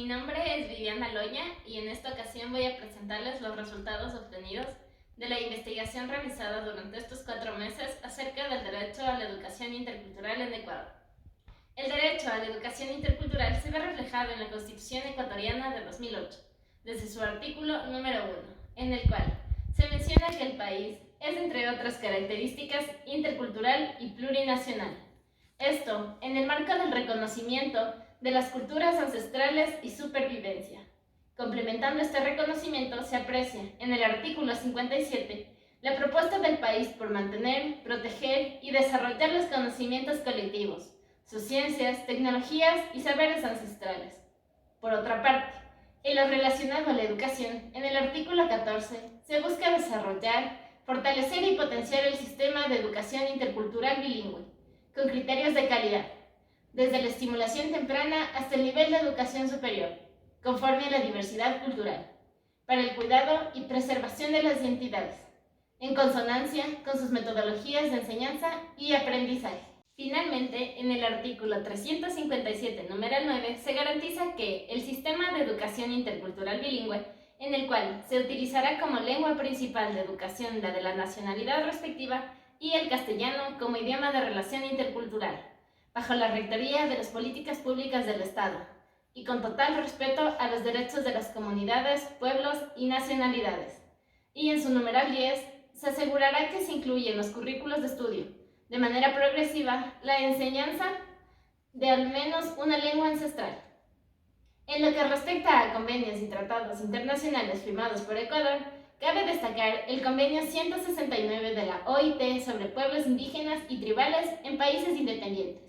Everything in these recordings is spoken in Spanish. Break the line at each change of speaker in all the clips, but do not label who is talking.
Mi nombre es Viviana Loya y en esta ocasión voy a presentarles los resultados obtenidos de la investigación realizada durante estos 4 meses acerca del derecho a la educación intercultural en Ecuador. El derecho a la educación intercultural se ve reflejado en la Constitución ecuatoriana de 2008, desde su artículo número 1, en el cual se menciona que el país es, entre otras características, intercultural y plurinacional. Esto en el marco del reconocimiento de las culturas ancestrales y supervivencia. Complementando este reconocimiento, se aprecia en el artículo 57 la propuesta del país por mantener, proteger y desarrollar los conocimientos colectivos, sus ciencias, tecnologías y saberes ancestrales. Por otra parte, en lo relacionado a la educación, en el artículo 14 se busca desarrollar, fortalecer y potenciar el sistema de educación intercultural bilingüe, con criterios de calidad, desde la estimulación temprana hasta el nivel de educación superior, conforme a la diversidad cultural, para el cuidado y preservación de las identidades, en consonancia con sus metodologías de enseñanza y aprendizaje. Finalmente, en el artículo 357, numeral 9, se garantiza que el sistema de educación intercultural bilingüe, en el cual se utilizará como lengua principal de educación la de la nacionalidad respectiva y el castellano como idioma de relación intercultural, bajo la rectoría de las políticas públicas del Estado, y con total respeto a los derechos de las comunidades, pueblos y nacionalidades. Y en su numeral 10, se asegurará que se incluye en los currículos de estudio, de manera progresiva, la enseñanza de al menos una lengua ancestral. En lo que respecta a convenios y tratados internacionales firmados por Ecuador, cabe destacar el convenio 169 de la OIT sobre pueblos indígenas y tribales en países independientes,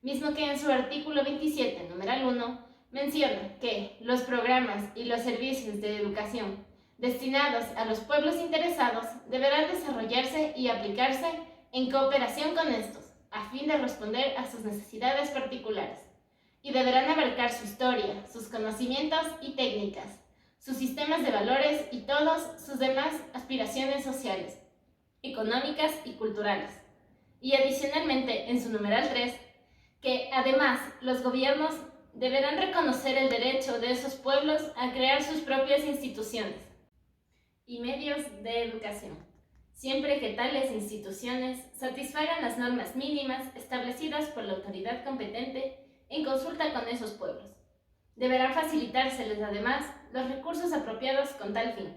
mismo que en su artículo 27, numeral 1, menciona que los programas y los servicios de educación destinados a los pueblos interesados deberán desarrollarse y aplicarse en cooperación con estos, a fin de responder a sus necesidades particulares, y deberán abarcar su historia, sus conocimientos y técnicas, sus sistemas de valores y todas sus demás aspiraciones sociales, económicas y culturales. Y adicionalmente, en su numeral 3, que además los gobiernos deberán reconocer el derecho de esos pueblos a crear sus propias instituciones y medios de educación, siempre que tales instituciones satisfagan las normas mínimas establecidas por la autoridad competente en consulta con esos pueblos. Deberán facilitárseles además los recursos apropiados con tal fin.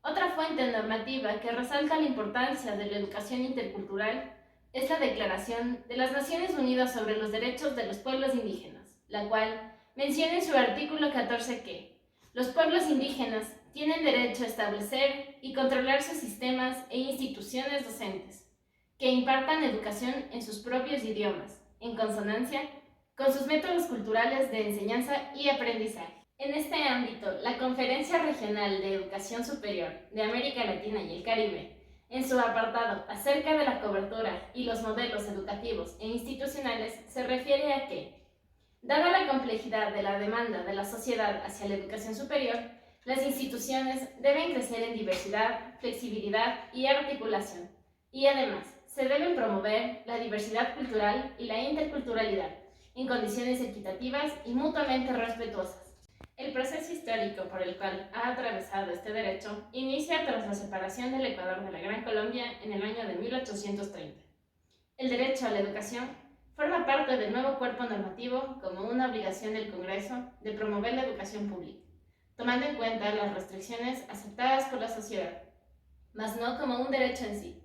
Otra fuente normativa que resalta la importancia de la educación intercultural es la Declaración de las Naciones Unidas sobre los Derechos de los Pueblos Indígenas, la cual menciona en su artículo 14 que los pueblos indígenas tienen derecho a establecer y controlar sus sistemas e instituciones docentes que impartan educación en sus propios idiomas, en consonancia con sus métodos culturales de enseñanza y aprendizaje. En este ámbito, la Conferencia Regional de Educación Superior de América Latina y el Caribe, en su apartado acerca de la cobertura y los modelos educativos e institucionales, se refiere a que, dada la complejidad de la demanda de la sociedad hacia la educación superior, las instituciones deben crecer en diversidad, flexibilidad y articulación, y además se deben promover la diversidad cultural y la interculturalidad en condiciones equitativas y mutuamente respetuosas. El proceso histórico por el cual ha atravesado este derecho inicia tras la separación del Ecuador de la Gran Colombia en el año de 1830. El derecho a la educación forma parte del nuevo cuerpo normativo como una obligación del Congreso de promover la educación pública, tomando en cuenta las restricciones aceptadas por la sociedad, mas no como un derecho en sí.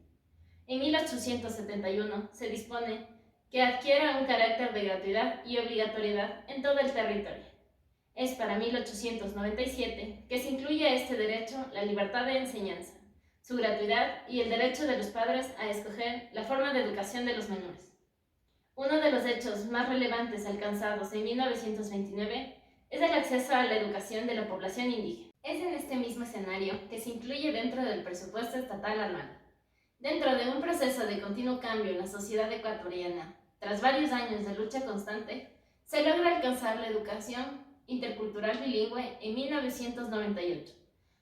En 1871 se dispone que adquiera un carácter de gratuidad y obligatoriedad en todo el territorio. Es para 1897 que se incluye a este derecho la libertad de enseñanza, su gratuidad y el derecho de los padres a escoger la forma de educación de los menores. Uno de los hechos más relevantes alcanzados en 1929 es el acceso a la educación de la población indígena. Es en este mismo escenario que se incluye dentro del presupuesto estatal anual. Dentro de un proceso de continuo cambio en la sociedad ecuatoriana, tras varios años de lucha constante, se logra alcanzar la educación intercultural bilingüe en 1998,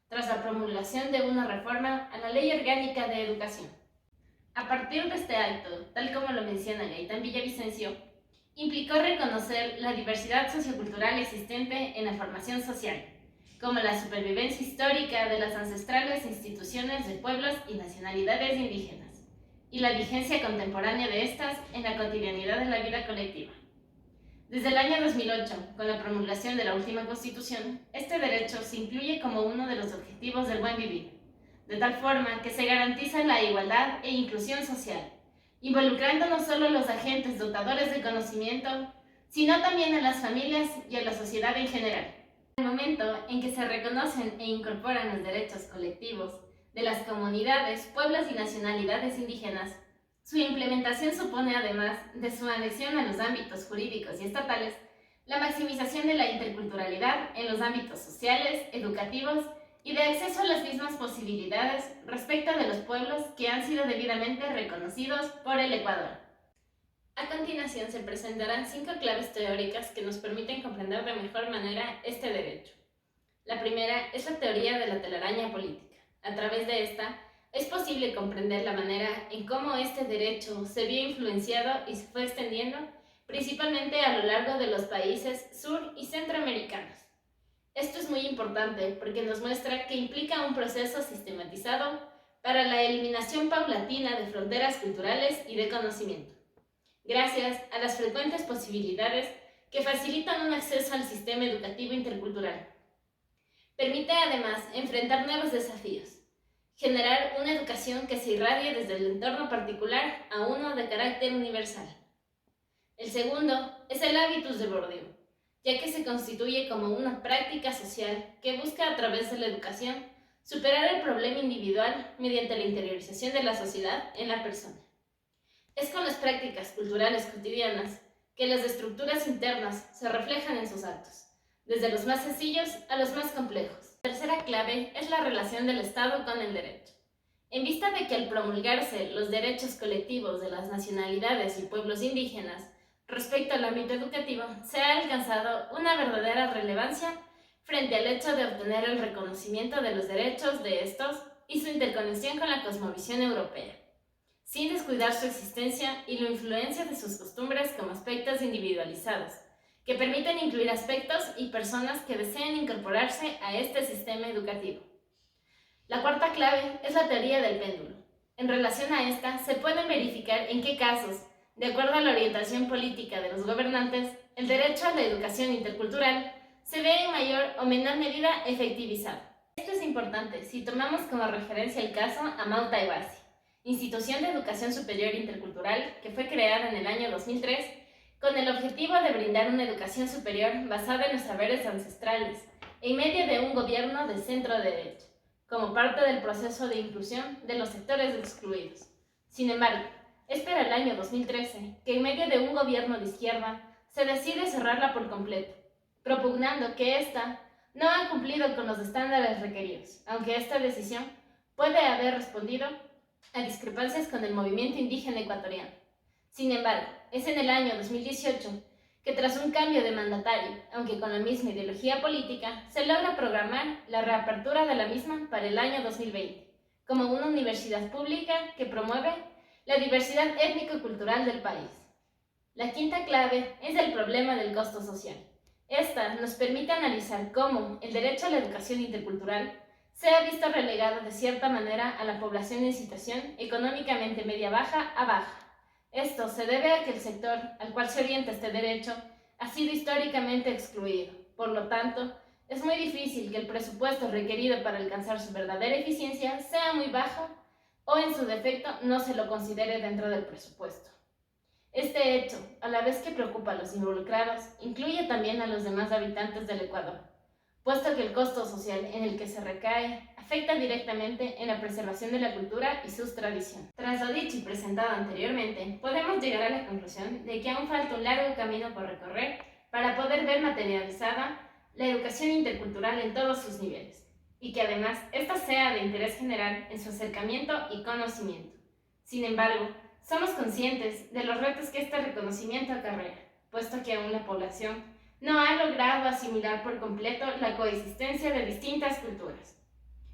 tras la promulgación de una reforma a la Ley Orgánica de Educación. A partir de este acto, tal como lo menciona Gaitán Villavicencio, implicó reconocer la diversidad sociocultural existente en la formación social, como la supervivencia histórica de las ancestrales instituciones de pueblos y nacionalidades indígenas, y la vigencia contemporánea de estas en la cotidianidad de la vida colectiva. Desde el año 2008, con la promulgación de la última Constitución, este derecho se incluye como uno de los objetivos del buen vivir, de tal forma que se garantiza la igualdad e inclusión social, involucrando no solo a los agentes dotadores de conocimiento, sino también a las familias y a la sociedad en general. En el momento en que se reconocen e incorporan los derechos colectivos de las comunidades, pueblos y nacionalidades indígenas, su implementación supone, además de su anexión a los ámbitos jurídicos y estatales, la maximización de la interculturalidad en los ámbitos sociales, educativos y de acceso a las mismas posibilidades respecto de los pueblos que han sido debidamente reconocidos por el Ecuador. A continuación se presentarán 5 claves teóricas que nos permiten comprender de mejor manera este derecho. La primera es la teoría de la telaraña política. A través de esta, es posible comprender la manera en cómo este derecho se vio influenciado y se fue extendiendo principalmente a lo largo de los países sur- y centroamericanos. Esto es muy importante porque nos muestra que implica un proceso sistematizado para la eliminación paulatina de fronteras culturales y de conocimiento, gracias a las frecuentes posibilidades que facilitan un acceso al sistema educativo intercultural. Permite además enfrentar nuevos desafíos, generar una educación que se irradie desde el entorno particular a uno de carácter universal. El segundo es el hábitus de Bourdieu, ya que se constituye como una práctica social que busca a través de la educación superar el problema individual mediante la interiorización de la sociedad en la persona. Es con las prácticas culturales cotidianas que las estructuras internas se reflejan en sus actos, desde los más sencillos a los más complejos. La tercera clave es la relación del Estado con el derecho. En vista de que al promulgarse los derechos colectivos de las nacionalidades y pueblos indígenas respecto al ámbito educativo, se ha alcanzado una verdadera relevancia frente al hecho de obtener el reconocimiento de los derechos de estos y su interconexión con la cosmovisión europea, sin descuidar su existencia y la influencia de sus costumbres como aspectos individualizados, que permiten incluir aspectos y personas que deseen incorporarse a este sistema educativo. La cuarta clave es la teoría del péndulo. En relación a esta, se pueden verificar en qué casos, de acuerdo a la orientación política de los gobernantes, el derecho a la educación intercultural se ve en mayor o menor medida efectivizado. Esto es importante si tomamos como referencia el caso Amauta Ebasi, Institución de Educación Superior Intercultural que fue creada en el año 2003 con el objetivo de brindar una educación superior basada en los saberes ancestrales, en medio de un gobierno de centro derecha, como parte del proceso de inclusión de los sectores excluidos. Sin embargo, es para el año 2013 que en medio de un gobierno de izquierda se decide cerrarla por completo, propugnando que ésta no ha cumplido con los estándares requeridos, aunque esta decisión puede haber respondido a discrepancias con el movimiento indígena ecuatoriano. Sin embargo, es en el año 2018 que tras un cambio de mandatario, aunque con la misma ideología política, se logra programar la reapertura de la misma para el año 2020, como una universidad pública que promueve la diversidad étnico-cultural del país. La quinta clave es el problema del costo social. Esta nos permite analizar cómo el derecho a la educación intercultural se ha visto relegado de cierta manera a la población en situación económicamente media-baja a baja. Esto se debe a que el sector al cual se orienta este derecho ha sido históricamente excluido. Por lo tanto, es muy difícil que el presupuesto requerido para alcanzar su verdadera eficiencia sea muy bajo o en su defecto no se lo considere dentro del presupuesto. Este hecho, a la vez que preocupa a los involucrados, incluye también a los demás habitantes del Ecuador, puesto que el costo social en el que se recae afecta directamente en la preservación de la cultura y sus tradiciones. Tras lo dicho y presentado anteriormente, podemos llegar a la conclusión de que aún falta un largo camino por recorrer para poder ver materializada la educación intercultural en todos sus niveles, y que además ésta sea de interés general en su acercamiento y conocimiento. Sin embargo, somos conscientes de los retos que este reconocimiento acarrea, puesto que aún la población no ha logrado asimilar por completo la coexistencia de distintas culturas.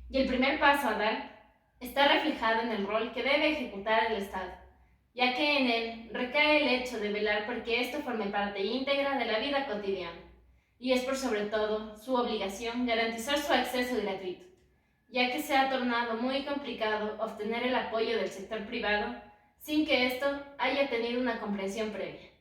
Y el primer paso a dar está reflejado en el rol que debe ejecutar el Estado, ya que en él recae el hecho de velar porque esto forme parte íntegra de la vida cotidiana, y es por sobre todo su obligación garantizar su acceso gratuito, ya que se ha tornado muy complicado obtener el apoyo del sector privado sin que esto haya tenido una comprensión previa.